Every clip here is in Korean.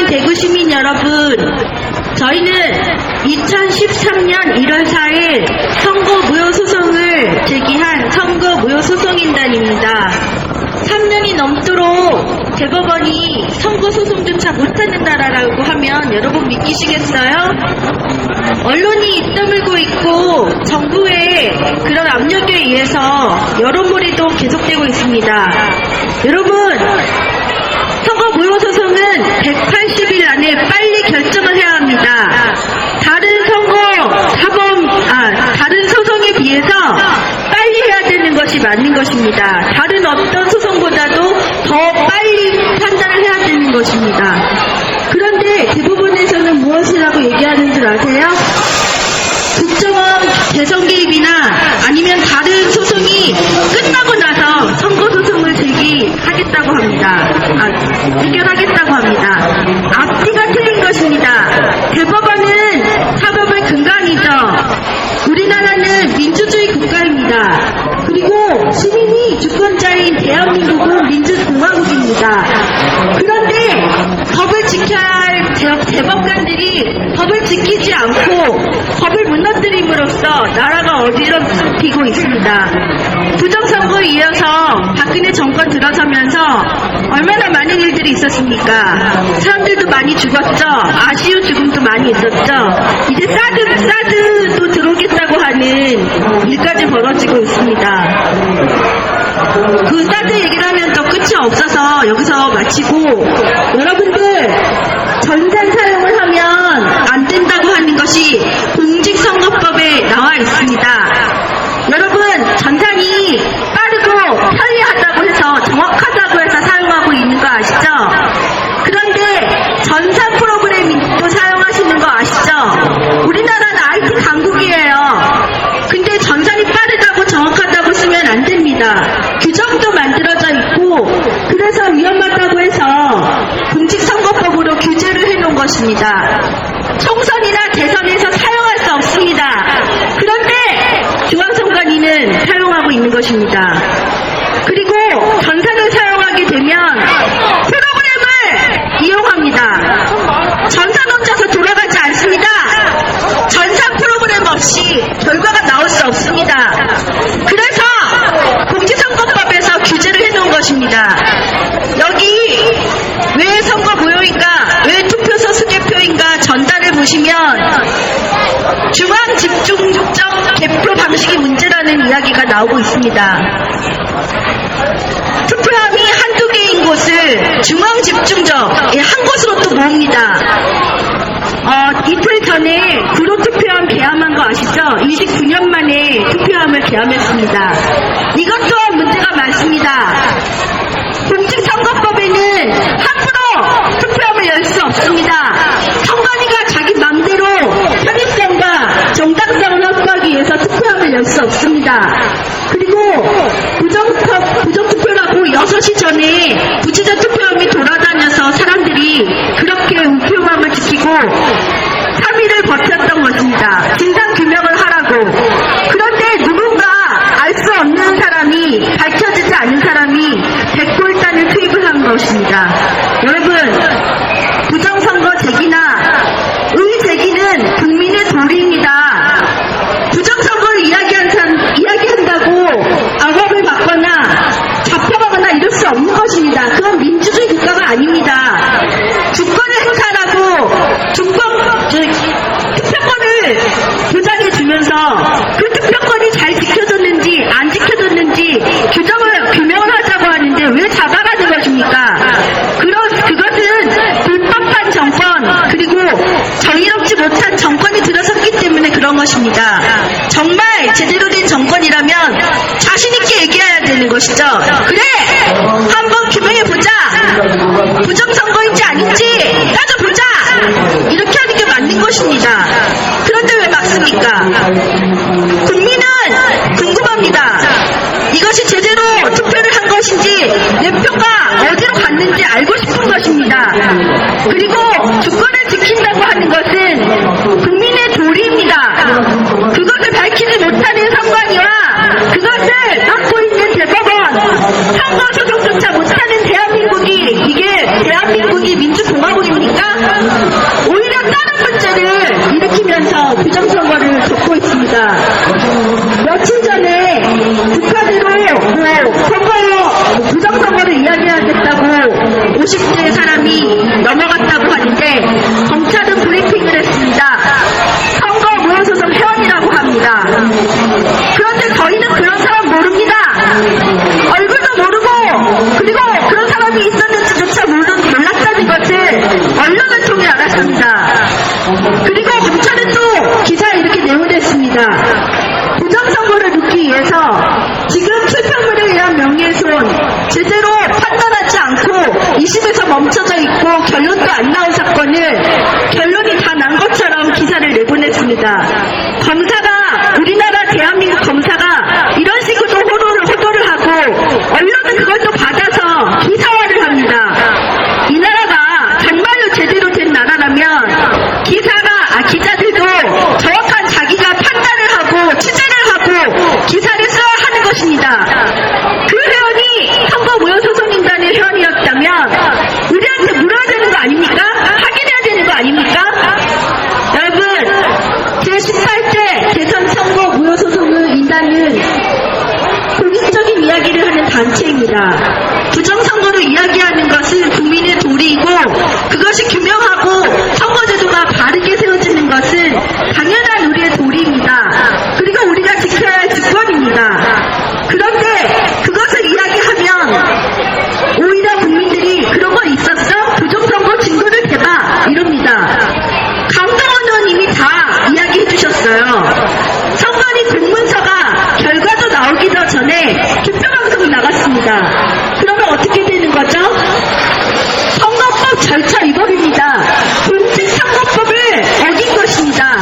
존경하는 대구시민 여러분, 저희는 2013년 1월 4일 선거무효소송을 제기한 선거무효소송인단입니다. 3년이 넘도록 대법원이 선거소송조차 못하는 나라라고 하면 여러분 믿기시겠어요? 언론이 입다물고 있고 정부의 그런 압력에 의해서 여론몰이도 계속되고 있습니다. 여러분, 선거무효소송은 180일 안에 빨리 결정을 해야 합니다. 다른 소송에 비해서 빨리 해야 되는 것이 맞는 것입니다. 다른 어떤 소송보다도 더 빨리 판단을 해야 되는 것입니다. 그런데 대법원에서는 무엇이라고 얘기하는 줄 아세요? 국정원 대선 개입이나 아니면 다른 소송이 끝나고 나서 선거소송을 제기하겠다고 합니다. 해결하겠다고 합니다. 앞뒤가 틀린 것입니다. 대법원은 사법의 근간이죠. 우리나라는 민주주의 국가입니다. 그리고 시민이 주권자인 대한민국은 민주공화국입니다. 그런데 법을 지켜야 할 대법관들이 법을 지키지 않고 법을 무너뜨림으로써 나라가 어지럽히고 있습니다. 부정선거에 이어서 박근혜 정권 들어서면서 얼마나 많은 일들이 있었습니까? 사람들도 많이 죽었죠. 아쉬운 죽음도 많이 있었죠. 이제 사드도 들어오겠다고 하는 일까지 벌어지고 있습니다. 그 사드 얘기를 하면 또 끝이 없어서 여기서 마치고, 여러분들 전산 사용을 하면 안 된다고 하는 것이 공직선거법에 나와 있습니다. 여러분, 전산이 빠르고 편리하다고 해서 정확하다고 해서 사용하고 있는 거 아시죠? 그런데 전산 프로그램도 사용하시는 거 아시죠? 우리나라는 IT 강국이에요. 근데 전산이 빠르다고 정확하다고 쓰면 안 됩니다. 규정도 만들어져 있고, 그래서 위험하다고 해서 공직선거법으로 규제를 해놓은 것입니다. 총선이나 대선에서 사용할 수 없습니다. 그런데 중앙선관위는 사용하고 있는 것입니다. 그리고 전산을 사용하게 되면 프로그램을 이용합니다. 전산 혼자서 돌아가지 않습니다. 전산 프로그램 없이 결과가 나올 수 없습니다. 그래서 공직선거법에서 규제를 해놓은 것입니다. 여기 왜 선거무효인가, 왜 투표소 수개표인가 전단을 보시면 중앙집중적 개표 방식이 문제라는 이야기가 나오고 있습니다. 투표함이 한두 개인 곳을 중앙집중적 한 곳으로 또 모읍니다. 이틀 전에 구로투표함 개함한 거 아시죠? 29년 만에 투표함을 개함했습니다. 이것 또한 문제가 많습니다. 공직선거법에는 함부로 투표함을 열 수 없습니다. 선관위가 자기 맘대로 편의성과 정당성을 확보하기 위해서 투표함을 열 수 없습니다. 그리고 부정투표라고 6시 전에 부재자 투표함이 돌아다녀서 사람들이 그렇게 우표함을 지키고 3일을 버텼던 것입니다. 진상규명을 하라고. 그런데 누군가 알 수 없는 사람이, 밝혀지지 않은 사람이 백골단을 투입을 한 것입니다. 여러분, 부정선거 제기나 의제기는 국민의 도리입니다. 부정선거를 이야기한다고 악업을 받거나 잡혀가거나 이럴 수 없는 것입니다. 그건 민주주의 국가가 아닙니다. 주권을 행사하고 투표권을 보장해주면서 그 투표권이 잘 지켜졌는지 안 지켜졌는지 규명을 하자고 하는데 왜 잡아가는 것입니까? 그것은 불법한 정권, 그리고 정의롭지 못한 정권이 들어섰기 때문에 그런 것입니다. 정말 제대로 된 정권이라면 자신있게 얘기해야 되는 것이죠. 그래! 한번 규명해보자! 부정선거인지 아닌지 따져보자! 이렇게 하는 게 맞는 것입니다. 그런데 왜 막습니까? 국민은 궁금합니다. 이것이 제대로 투표를 한 것인지 내 표가 어디로 갔는지 알고 싶은 것입니다. 그리고 주권을 지킨다고 하는 것은 국민의 도리입니다. 그것을 밝히지 못하는 선관위와 그것을 맡고 있는 대법원, 선거소송조차 못하는 대한민국이, 이게 대한민국이 민주공화국입니까? 언론을 통해 알았습니다. 그리고 검찰은 또 기사에 이렇게 내보냈습니다. 부정선거를 묻기 위해서 지금 투표물에 의한 명예훼손 제대로 판단하지 않고 20에서 멈춰져 있고 결론도 안 나온 사건을 결론이 다 난 것처럼 기사를 내보냈습니다. 검사가 우리나라 대한민국 검사가 이런 식으로 호도를 하고 언론은 그걸 또 받아서 기사화를 합니다. 이 나라가 정말로 제대로 된 나라라면 기자들도 정확한 자기가 판단을 하고 취재를 하고 기사를 써야 하는 것입니다. 그 회원이 선거무효소송인단의 회원이었다면 우리한테 물어야 되는 거 아닙니까? 확인해야 되는 거 아닙니까? 여러분, 제18대 대선 선거무효소송인단은 공익적인 이야기를 하는 단체입니다. 부정선거로 이야기하는 것은 국민의 도리이고 그것이 규명하고 선거제도가 바르게 세워지는 것은 당연한 우리의 도리입니다. 그리고 우리가 지켜야 할 직권입니다. 그런데 그것을 이야기하면 오히려 국민들이 그런 거 있었어? 부정선거 증거를 대봐 이럽니다. 강정원 의원님이 다 이야기해 주셨어요. 선관위 공문서가 결과도 나오기도 전에 투표방송이 나갔습니다. 그러면 어떻게 되는 거죠? 선거법 절차 위반입니다. 공직선거법을 어긴 것입니다.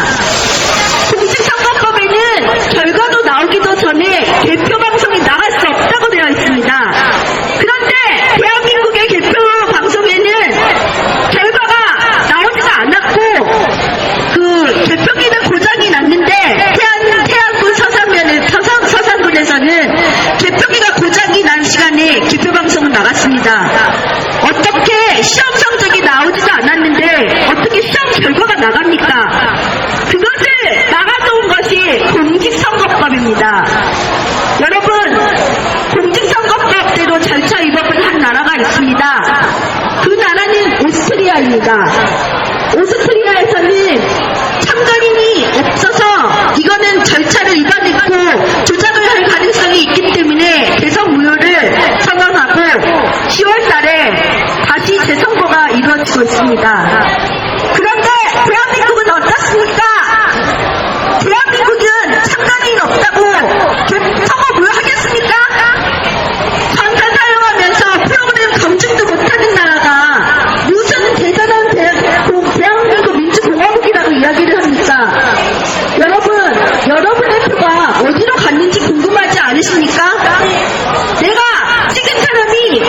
공직선거법에는 결과도 나오기도 전에 개표방송이 나갈 수 없다고 되어 있습니다. 그런데 대한민국의 개표방송에는 결과가 나오지가 않았고 그 개표기는 고장이 났는데 태안군 서산군에서는 개표기가 고장이 난 시간에 개표방송은 나갔습니다. 어떻게 시험 성적이 나오지도 않았는데 어떻게 시험 결과가 나갑니까? 그것을 막아놓은 것이 공직선거법입니다. 여러분, 공직선거법대로 절차 위반을 한 나라가 있습니다. 그 나라는 오스트리아입니다. 오스트리아에서는 참관인이 없어서 이거는 절차를 위반했고 조작을 할 가능성이 있기 때문에 대선 무효를 선언하고 10월 달에 다시 재선거가 이루어지고 있습니다. 그런데 대한민국은 어떻습니까? 대한민국은 참관인 없다고 선거 무효하겠습니까? 전자 사용하면서 프로그램 검증도 못하는 나라가 무슨 대단한 대한민국 민주공화국이라고 이야기를 합니까? 여러분의 표가 어디로 갔는지 궁금하지 않으십니까? 내가 찍은 사람이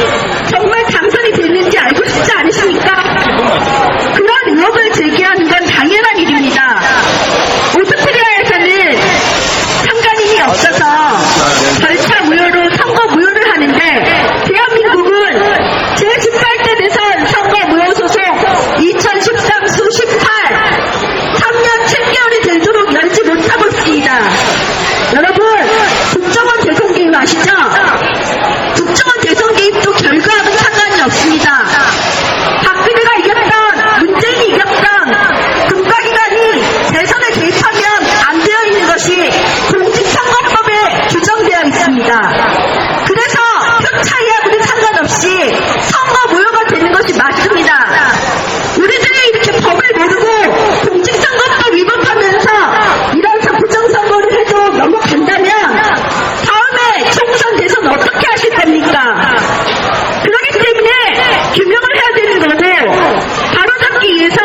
정말 당선이 됐는지 알고 싶지 않으십니까? 그런 의혹을 제기하는 건 당연한 일입니다. 오스트리아에서는 참관인이 없어서 절차 무효로 선거 무효를 하는데 대한민국은 제18대 대선 선거 무효 소송 2013 18 3년 7개월이 되도록 열지 못하고 있습니다. 여러분, 국정원 대선 개입 아시죠? 국정원 대선 개입도 결과하고는 상관이 없습니다. 박근혜가 이겼던, 문재인이 이겼던 국가기관이 대선에 개입하면 안 되어 있는 것이 공직선거법에 규정되어 있습니다. 그래서 표 차이하고는 상관없이 선거 무효가 되는 것이 맞습니다. 우리들이 이렇게 법을 모르고 공직선거법 위반하면서 이런 부정선거를 해도 넘어간다면 다음에 총선 대선 어떻게 하실 겁니까? 그렇기 때문에 규명을 해야 되는 거고 바로잡기 위해서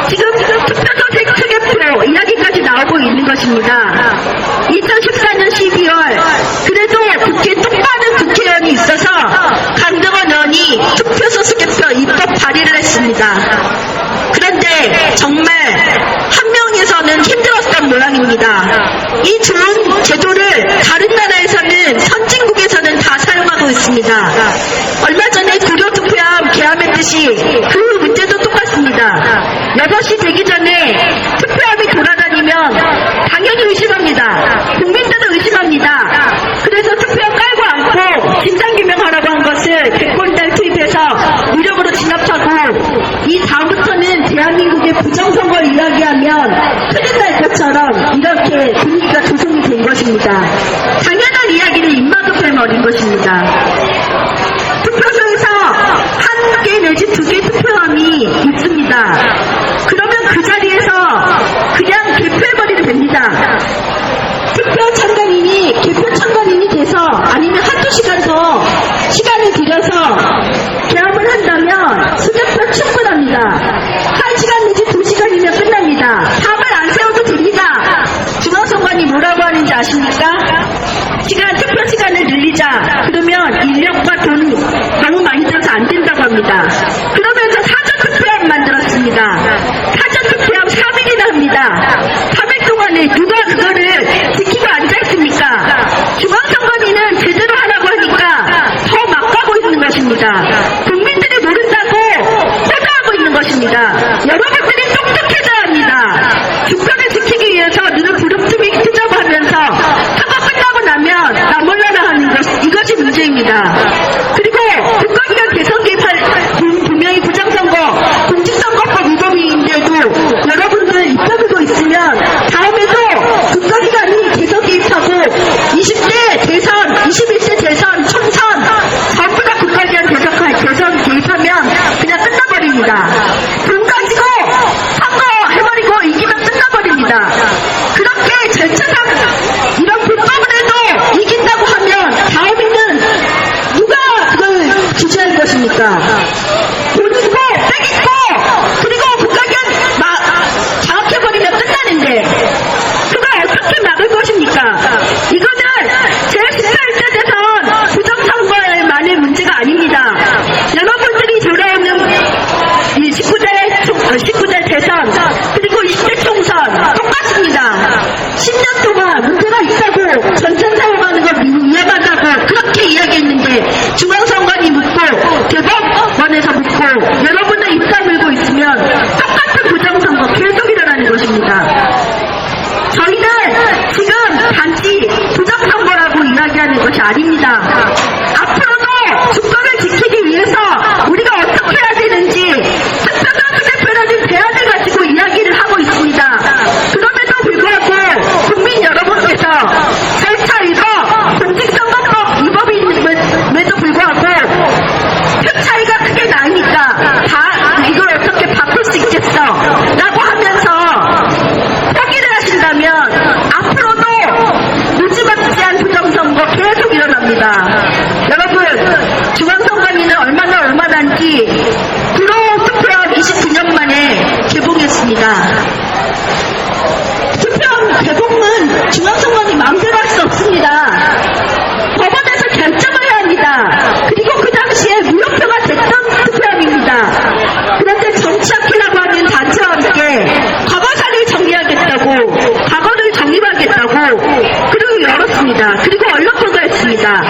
지금 투표소 색투개표 이야기까지 나오고 있는 것입니다. 2014년 12월 그래도 국회 똑바른 국회의원이 있어서 강정원 의원이 투표소 투개표 입법 발의를 했습니다. 그런데 정말 한 명에서는 힘들었던 모양입니다. 이 좋은 제도를 다른 나라에서는 선진국에서는 다 사용하고 있습니다. 얼마 전에 구조투표함 개함했듯이 그 문제도 똑같습니다. 6시 되기 전에 투표함이 돌아다니면 당연히 의심합니다. 국민들도 의심합니다. 그래서 투표함 깔고 앉고 진상규명하라고 한 것을 백골단 투입해서 무력으로 진압하고 이 다음부터는 대한민국의 부정선거를 이야기하면 큰일 날 것처럼 이렇게 분위기가 조성이 된 것입니다. 당연한 이야기를 입막음해버린 것입니다. 투표소에서 한 개 내지 2개 투표함이 시간을 들여서 개업을 한다면 수ገብ도 충분합니다. 1시간 내지 2시간이면 끝납니다. 밤을 안 새워도 됩니다. 중앙선관위 뭐라고 하는지 아십니까? 투표 시간을 늘리자. 그러면 인력과 돈이 너무 많이 들어서 안 된다고 합니다. 그러면서 사전투표함 만들었습니다. 사전투표함 3일이나 합니다. 3일 동안에 누가 그거를 지키고 앉아있습니까? 중앙선관위는 제대로 하라고 하니까 더 막 가고 있는 것입니다. 국민들이 모른다고 포장하고 있는 것입니다. 여러분들이 똑똑해져야 합니다. 주권을 지키기 위해서 눈을 부릅뜨게 뜨자고 하면서 선거 끝나고 나면 나 몰라라 하는 이것이 문제입니다. 그리고 국가기관 대선 개입할 분명히 부정선거, 공직선거법 위반인데도 여러분들 입법이고 있으면 다음에도 국가기관이 대선 개입하고 20대 대선, 21대 대선, 총선 전부 다 국가기관 대선 개입하면 그냥 끝나버립니다. 돈 가지고 선거 해버리고 이기면 끝나버립니다. 그렇게 절차상 이런 불법을 해도 이긴다고 하면 다음에는 누가 그걸 지지할 것입니까? 돈 있고 백 있고 그리고 국가기관 장악해버리면 끝나는데 그걸 어떻게 막을 것입니까? 이거는 제18대 대선 부정선거만의 문제가 아닙니다. 여러분들이 돌아오는 19대 대선 그리고 20대 총선 똑같습니다. 10년 동안 문제가 있다고 전선 사용하는 건 위험하다고 그렇게 이야기했는데 중앙선관위 묻고 대법원에서 묻고 여러분들 입 다물고 있으면 똑같은 부정선거 계속 일어나는 것입니다. 저희는 지금 단지 부정선거라고 이야기하는 것이 아닙니다. 앞으로도 주권을 지키기 위해서 우리가 어떻게 해야 되는지 특별한 대표라는 대안을 가지고 이야기를 하고 있습니다. 그럼에도 불구하고 국민 여러분께서 절차에서 공직선거법 위법임에도 불구하고 표 차이가 크게 나니까 다 이걸 어떻게 바꿀 수 있겠어 라고 하면서 포기를 하신다면 앞으로도 무지막지한 부정선거 계속 일어납니다. 여러분 중앙선관위는 얼마나 얼마나인지 불호 투표함 29년 만에 개봉했습니다. 투표함 개봉은 중앙선관위 마음대로 할 수 없습니다. 법원에서 결정을 해야 합니다. 그리고 그 당시에 무효표가 됐던 투표함입니다. 그런데 정치학회라고 하는 단체와 함께 과거사를 정리하겠다고 과거를 정립하겠다고 그리고 열었습니다. 그리고 언론 보도했습니다.